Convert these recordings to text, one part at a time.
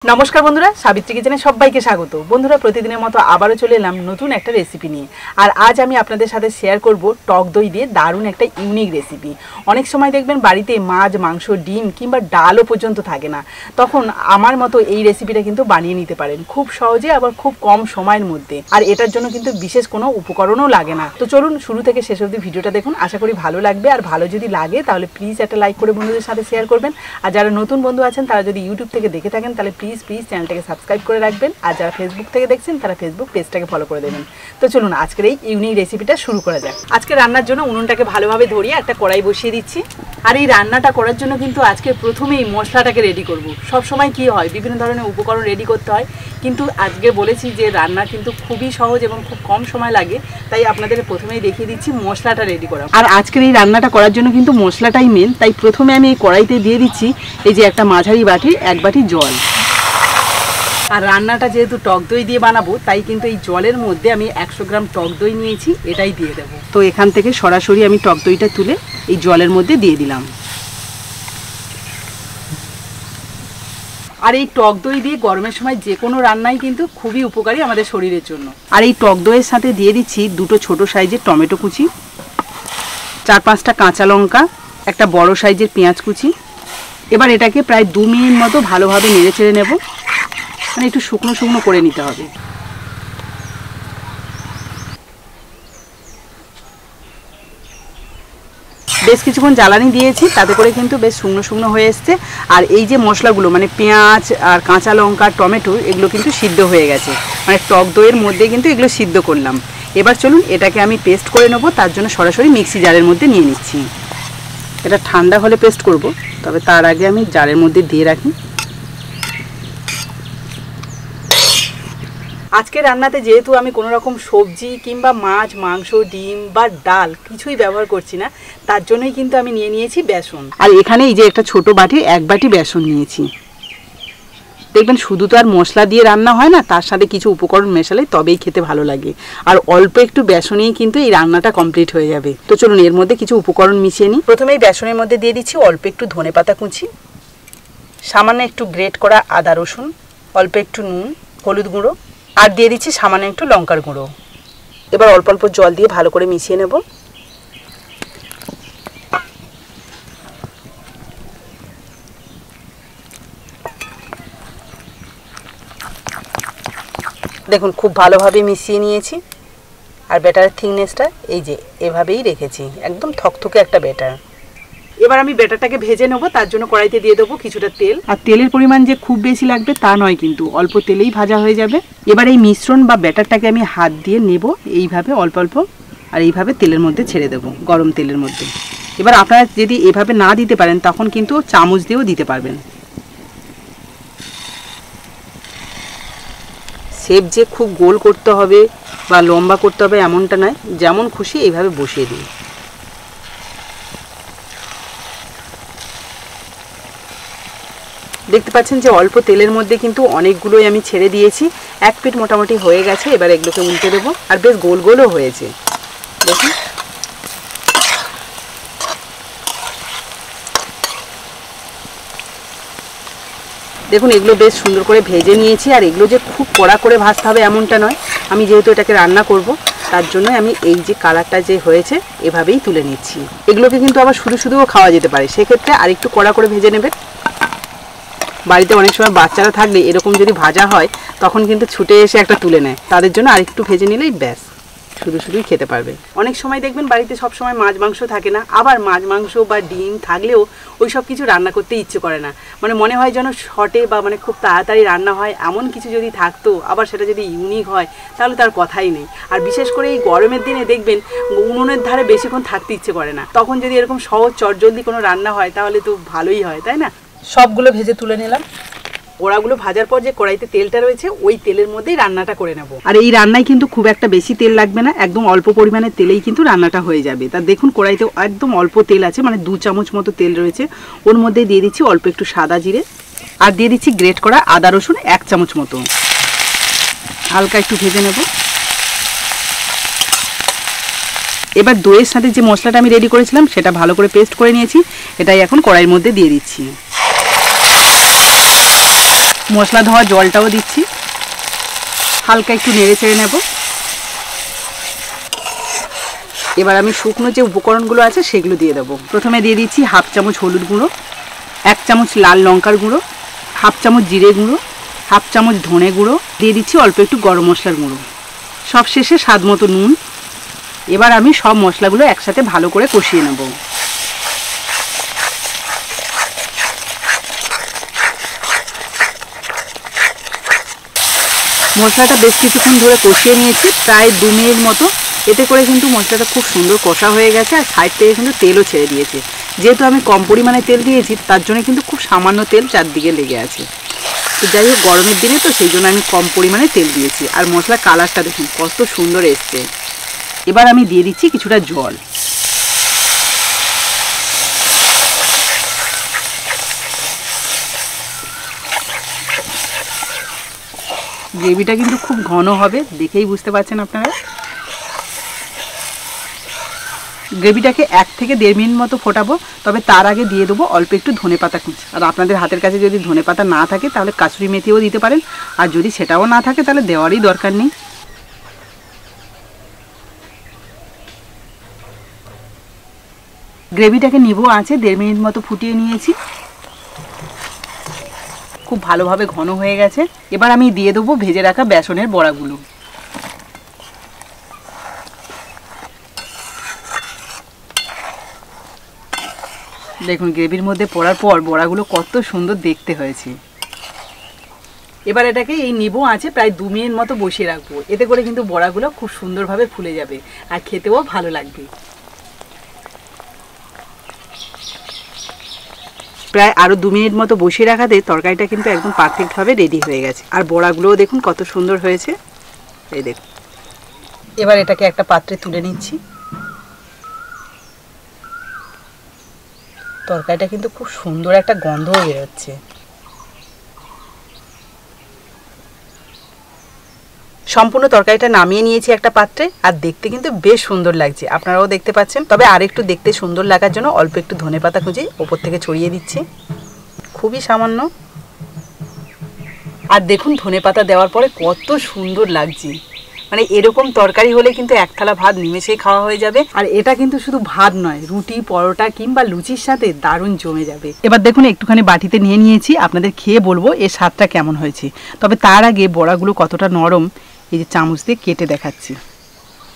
नमस्कार बंधुरा सावित्री किचेने सबाइके स्वागत। बंधुरा प्रतिदिनेर मतो आबारो चले एलाम नतून एक रेसिपि निये। और आज आमी आपनादेर साथे शेयर करब टक दई दिये दारुण एक इउनिक रेसिपि। अनेक समय देखबेन बाड़ीते माछ मांस डिम किंबा डालও पर्यन्त थाके ना, तखन आमार मतो एई रेसिपिटा किन्तु बानिये निते पारेन खूब सहजे आबार खूब कम समयेर मध्ये। और एटार जोन्नो किन्तु विशेष कोनो उपकरणও लागे ना। तो चलुन शुरू थेके शेष अब्दि भिडियोटा देखुन, आशा करी भालो लागबे। और भालो जोदि लागे ताहले प्लिज एकटा लाइक करे बंधुदेर साथे शेयर करबेन। और जारा नतून बंधु आछेन तारा जोदि यूट्यूब थेके देखे थाकेन ताहले प्लिज चैनलटाके सबस्क्राइब करे राखबेन। और जारा फेसबुक थेके देखछेन तारा फेसबुक पेजटाके फलो करे देबेन। तो चलुन आजकेर এই ইউনিক রেসিপিটা শুরু করা যাক। আজকে রান্নার জন্য উনুনটাকে ভালোভাবে ধরিয়ে একটা কড়াই বসিয়ে দিচ্ছি। আর এই রান্নাটা করার জন্য কিন্তু আজকে প্রথমেই মশলাটাকে রেডি করব। সব সময় কি হয় বিভিন্ন ধরনের উপকরণ রেডি করতে হয়, কিন্তু আজকে বলেছি যে রান্না কিন্তু খুবই সহজ এবং খুব কম সময় লাগে, তাই আপনাদের প্রথমেই দেখিয়ে দিচ্ছি মশলাটা রেডি করা। আর আজকের এই রান্নাটা করার জন্য কিন্তু মশলাটাই মেন, তাই প্রথমে আমি এই কড়াইতে দিয়ে দিচ্ছি এই যে একটা মাঝারি বাটির 1 বাটি জল। আর রান্নাটা যেহেতু টক দই দিয়ে বানাবো তাই কিন্তু এই জলের মধ্যে আমি 100 গ্রাম টক দই নিয়েছি, এটাই দিয়ে দেবো। তো এখান থেকে সরাসরি আমি টক দইটা তুলে এই জলের মধ্যে দিয়ে দিলাম। আর এই টক দই দিয়ে গরমের সময় যে কোনো রান্নাই কিন্তু খুবই উপকারী আমাদের শরীরের জন্য। আর এই টক দইয়ের সাথে দিয়ে দিচ্ছি 2টো ছোট সাইজের টমেটো কুচি, 4-5টা কাঁচা লঙ্কা, একটা বড় সাইজের পেঁয়াজ কুচি। এবার এটাকে প্রায় 2 মিনিট মতো ভালোভাবে নেড়ে চেড়ে নেব, মানে একটু শুকনো শুকনো করে নিতে হবে। বেশ কিছুক্ষণ জ্বালানি দিয়েছি, তাতে করে কিন্তু বেশ শুকনো শুকনো হয়ে এসছে। আর এই যে মশলাগুলো মানে পেঁয়াজ আর কাঁচা লঙ্কা টমেটো এগুলো কিন্তু সিদ্ধ হয়ে গেছে, মানে টক দইয়ের মধ্যে কিন্তু এগুলো সিদ্ধ করলাম। এবার চলুন এটাকে আমি পেস্ট করে নেব। তার জন্য সরাসরি মিক্সি জারের মধ্যে নিয়ে নিচ্ছি। এটা ঠান্ডা হলে পেস্ট করব, তবে তার আগে আমি জারের মধ্যে দিয়ে রাখি। আজকে রান্নাতে যেহেতু আমি কোনো রকম সবজি কিংবা মাছ মাংস ডিম বা ডাল কিছুই ব্যবহার করছি না, তার জন্যই কিন্তু আমি নিয়ে নিয়েছি বেসন। আর এখানে এই যে একটা ছোট বাটির 1 বাটি বেসন নিয়েছি। দেখবেন শুধু তো আর মশলা দিয়ে রান্না হয় না, তার সাথে কিছু উপকরণ মেশালে তবেই খেতে ভালো লাগে। আর অল্প একটু বেসনেই কিন্তু এই রান্নাটা কমপ্লিট হয়ে যাবে। তো চলুন এর মধ্যে কিছু উপকরণ মিশিয়ে নিই। প্রথমেই বেসনের মধ্যে দিয়ে দিচ্ছি অল্প একটু ধনেপাতা কুচি, সামান্য একটু গ্রেট করা আদা রসুন, অল্প একটু নুন, হলুদ গুঁড়ো, আর দিয়ে দিচ্ছি সামান্য একটু লঙ্কার গুঁড়ো। এবার অল্প অল্প জল দিয়ে ভালো করে মিশিয়ে নেব। দেখুন খুব ভালোভাবে মিশিয়ে নিয়েছি। আর ব্যাটারের থিকনেসটা এই যে এভাবেই রেখেছি, একদম থকথকে একটা ব্যাটার। এবার আমি ব্যাটারটাকে ভেজে নেব। তার জন্য কড়াইতে দিয়ে দেবো কিছুটা তেল। আর তেলের পরিমাণ যে খুব বেশি লাগবে তা নয়, কিন্তু অল্প তেলেই ভাজা হয়ে যাবে। এবার এই মিশ্রণ বা ব্যাটারটাকে আমি হাত দিয়ে নেব এইভাবে অল্প অল্প, আর এইভাবে তেলের মধ্যে ছেড়ে দেব, গরম তেলের মধ্যে। এবার আপনারা যদি এভাবে না দিতে পারেন তখন কিন্তু চামচ দিয়েও দিতে পারবেন। শেপ যে খুব গোল করতে হবে বা লম্বা করতে হবে এমনটা নয়, যেমন খুশি এইভাবে বসিয়ে দিই। দেখতে পাচ্ছেন যে অল্প তেলের মধ্যে কিন্তু অনেকগুলোই আমি ছেড়ে দিয়েছি। 1 পিঠ মোটামুটি হয়ে গেছে। এবার এগুলোকে উল্টে দেবো। আর বেশ গোল গোলও হয়েছে দেখুন। দেখুন এগুলো বেশ সুন্দর করে ভেজে নিয়েছি। আর এগুলো যে খুব কড়া করে ভাজতে হবে এমনটা নয়, আমি যেহেতু এটাকে রান্না করব তার জন্য আমি এই যে কালারটা যে হয়েছে এভাবেই তুলে নিচ্ছি। এগুলোকে কিন্তু আবার শুধু শুধুও খাওয়া যেতে পারে, সেক্ষেত্রে আরেকটু কড়া করে ভেজে নেবেন। বাড়িতে অনেক সময় বাচ্চারা থাকলে এরকম যদি ভাজা হয় তখন কিন্তু ছুটে এসে একটা তুলে নেয়, তাদের জন্য আরেকটু ভেজে নিলেই ব্যাস শুধু শুধুই খেতে পারবে। অনেক সময় দেখবেন বাড়িতে সব সময় মাছ মাংস থাকে না, আবার মাছ মাংস বা ডিম থাকলেও ওই সব কিছু রান্না করতে ইচ্ছে করে না, মানে মনে হয় যেন শর্টে বা মানে খুব তাড়াতাড়ি রান্না হয় এমন কিছু যদি থাকতো, আবার সেটা যদি ইউনিক হয় তাহলে তার কথাই নেই। আর বিশেষ করে এই গরমের দিনে দেখবেন উনুনের ধারে বেশিক্ষণ থাকতে ইচ্ছে করে না, তখন যদি এরকম সহজ চটজলদি কোনো রান্না হয় তাহলে তো ভালোই হয়, তাই না? সবগুলো ভেজে তুলে নিলাম। ওড়াগুলো ভাজার পর যে কড়াইতে তেলটা রয়েছে ওই তেলের মধ্যেই রান্নাটা করে নেব। আর এই রান্নায় কিন্তু খুব একটা বেশি তেল লাগবে না, একদম অল্প পরিমাণে তেলেই কিন্তু রান্নাটা হয়ে যাবে। তা দেখুন কড়াইতে একদম অল্প তেল আছে, মানে 2 চামচ মতো তেল রয়েছে। ওর মধ্যে দিয়ে দিচ্ছি অল্প একটু সাদা জিরে, আর দিয়ে দিচ্ছি গ্রেট করা আদা রসুন 1 চামচ মতো। হালকা একটু ভেজে নেব। এবার দইয়ের সাথে যে মশলাটা আমি রেডি করেছিলাম সেটা ভালো করে পেস্ট করে নিয়েছি, এটাই এখন কড়াইয়ের মধ্যে দিয়ে দিচ্ছি। মশলা ধোয়া জলটাও দিচ্ছি, হালকা একটু নেড়ে চেড়ে নেব। এবার আমি শুকনো যে উপকরণগুলো আছে সেগুলো দিয়ে দেবো। প্রথমে দিয়ে দিচ্ছি হাফ চামচ হলুদ গুঁড়ো, 1 চামচ লাল লঙ্কার গুঁড়ো, হাফ চামচ জিরে গুঁড়ো, হাফ চামচ ধনে গুঁড়ো, দিয়ে দিচ্ছি অল্প একটু গরম মশলার গুঁড়ো, সব শেষে স্বাদ মতো নুন। এবার আমি সব মশলাগুলো একসাথে ভালো করে কষিয়ে নেব। মশলাটা বেশ কিছুক্ষণ ধরে কষিয়ে নিয়েছি, প্রায় 2 মিনিট মতো। এতে করে কিন্তু মশলাটা খুব সুন্দর কষা হয়ে গেছে আর সাইড থেকে কিন্তু তেলও ছেড়ে দিয়েছে। যেহেতু আমি কম পরিমাণে তেল দিয়েছি তার জন্য কিন্তু খুব সামান্য তেল চারদিকে লেগে আছে। তো যাই হোক, গরমের দিনে তো সেই জন্য আমি কম পরিমাণে তেল দিয়েছি। আর মশলার কালারটা দেখুন কত সুন্দর এসছে। এবার আমি দিয়ে দিচ্ছি কিছুটা জল। গ্রেভিটা কিন্তু খুব ঘন হবে, দেখেই বুঝতে পারছেন আপনারা। গ্রেভিটাকে 1 থেকে 1.5 মিনিট মতো ফোটাবো, তবে তার আগে দিয়ে দেবো অল্প একটু ধনেপাতা কুচি। আর আপনাদের হাতের কাছে যদি ধনেপাতা না থাকে তাহলে কাসুরি মেথিও দিতে পারেন, আর যদি সেটাও না থাকে তাহলে দেওয়ারই দরকার নেই। গ্রেভিটাকে নিবো আছে 1.5 মিনিট মতো ফুটিয়ে নিয়েছি, খুব ভালোভাবে ঘন হয়ে গেছে। এবার আমি দিয়ে দেবো ভেজে রাখা বেসনের বড়াগুলো। দেখুন গ্রেভির মধ্যে পড়ার পর বড়াগুলো কত সুন্দর দেখতে হয়েছে। এবার এটাকে এই নিবো আছে প্রায় 2 মিনিট মতো বসিয়ে রাখবো। এতে করে কিন্তু বড়াগুলো খুব সুন্দরভাবে ফুলে যাবে আর খেতেও ভালো লাগবে। প্রায় আরও 2 মিনিট মতো বসিয়ে রাখাতে তরকারিটা কিন্তু একদম পারফেক্টভাবে রেডি হয়ে গেছে। আর বড়াগুলোও দেখুন কত সুন্দর হয়েছে, এই দেখুন। এবার এটাকে একটা পাত্রে তুলে নিচ্ছি। তরকারিটা কিন্তু খুব সুন্দর একটা গন্ধও বেরোচ্ছে। সম্পূর্ণ তরকারিটা নামিয়ে নিয়েছি একটা পাত্রে, আর দেখতে কিন্তু বেশ সুন্দর লাগছে, আপনারাও দেখতে পাচ্ছেন। তবে আরেকটু দেখতে সুন্দর লাগার জন্য অল্প একটু ধনেপাতা কুচি ওপর থেকে ছড়িয়ে দিচ্ছি, খুবই সামান্য। আর দেখুন ধনেপাতা দেওয়ার পরে কত সুন্দর লাগছে। মানে এরকম তরকারি হলে কিন্তু 1 থালা ভাত নিমেষেই খাওয়া হয়ে যাবে। আর এটা কিন্তু শুধু ভাত নয়, রুটি, পরোটা কিংবা লুচির সাথে দারুণ জমে যাবে। এবার দেখুন একটুখানি বাটিতে নিয়ে নিয়েছি, আপনাদের খেয়ে বলবো এর স্বাদটা কেমন হয়েছে। তবে তার আগে বড়াগুলো কতটা নরম এই যে চামচ দিয়ে কেটে দেখাচ্ছি,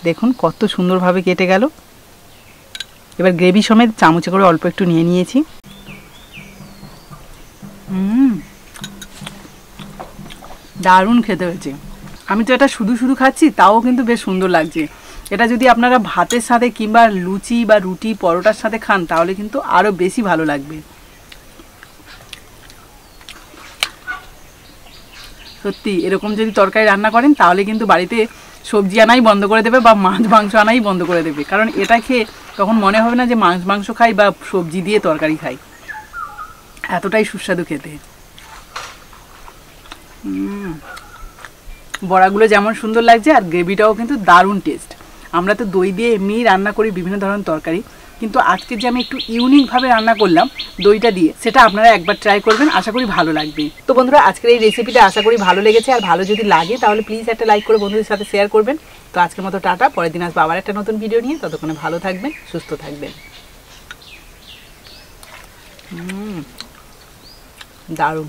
দেখুন কত সুন্দরভাবে কেটে গেল। এবার গ্রেভি সমেত চামচে করে অল্প একটু নিয়ে নিয়েছি। দারুণ খেতে হয়েছে। আমি তো এটা শুধু শুধু খাচ্ছি, তাও কিন্তু বেশ সুন্দর লাগছে। এটা যদি আপনারা ভাতের সাথে কিংবা লুচি বা রুটি, পরোটার সাথে খান তাহলে কিন্তু আরও বেশি ভালো লাগবে। সত্যি এরকম যদি তরকারি রান্না করেন তাহলে কিন্তু বাড়িতে সবজি আনাই বন্ধ করে দেবে বা মাছ মাংস আনাই বন্ধ করে দেবে। কারণ এটা খেয়ে তখন মনে হবে না যে মাংস খাই বা সবজি দিয়ে তরকারি খাই, এতটাই সুস্বাদু খেতে। বড়াগুলো যেমন সুন্দর লাগছে আর গ্রেভিটাও কিন্তু দারুণ টেস্ট। আমরা তো দই দিয়ে এমনিই রান্না করি বিভিন্ন ধরনের তরকারি, কিন্তু আজকে যে আমি একটু ইউনিকভাবে রান্না করলাম দইটা দিয়ে, সেটা আপনারা একবার ট্রাই করবেন, আশা করি ভালো লাগবে। তো বন্ধুরা আজকের এই রেসিপিটা আশা করি ভালো লেগেছে। আর ভালো যদি লাগে তাহলে প্লিজ একটা লাইক করে বন্ধুদের সাথে শেয়ার করবেন। তো আজকের মতো টাটা, পরের দিন আসবো আবার একটা নতুন ভিডিও নিয়ে। ততক্ষণে ভালো থাকবেন, সুস্থ থাকবেন। দারুণ।